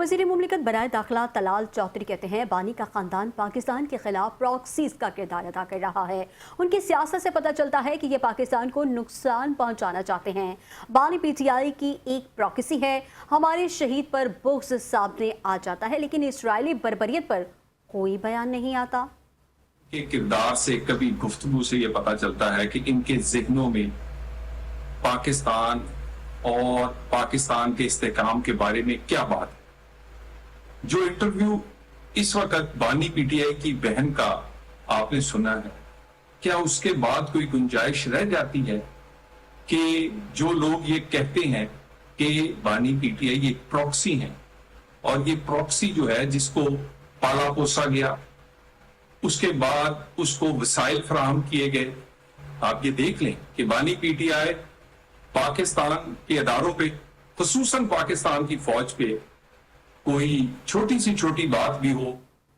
وزیر مملکت برائے داخلہ طلال چودھری کہتے ہیں بانی کا خاندان پاکستان کے خلاف پراکسیز کا کردار ادا کر رہا ہے۔ ان کی سیاست سے پتہ چلتا ہے کہ یہ پاکستان کو نقصان پہنچانا چاہتے ہیں۔ بانی پی ٹی آئی کی ایک پراکسی ہے، ہمارے شہید پر بغض سامنے آ جاتا ہے لیکن اسرائیلی بربریت پر کوئی بیان نہیں آتا۔ کے کردار سے کبھی گفتگو سے یہ پتہ چلتا ہے کہ ان کے ذہنوں میں پاکستان اور پاکستان کے استحکام کے بارے میں کیا بات ہے۔ جو انٹرویو اس وقت بانی پی ٹی آئی کی بہن کا آپ نے سنا ہے، کیا اس کے بعد کوئی گنجائش رہ جاتی ہے کہ جو لوگ یہ کہتے ہیں کہ بانی پی ٹی آئی ایک پراکسی ہیں اور یہ پراکسی جو ہے جس کو پالا پوسا گیا، اس کے بعد اس کو وسائل فراہم کیے گئے۔ آپ یہ دیکھ لیں کہ بانی پی ٹی آئی پاکستان کے اداروں پہ، خصوصاً پاکستان کی فوج پہ کوئی چھوٹی سی چھوٹی بات بھی ہو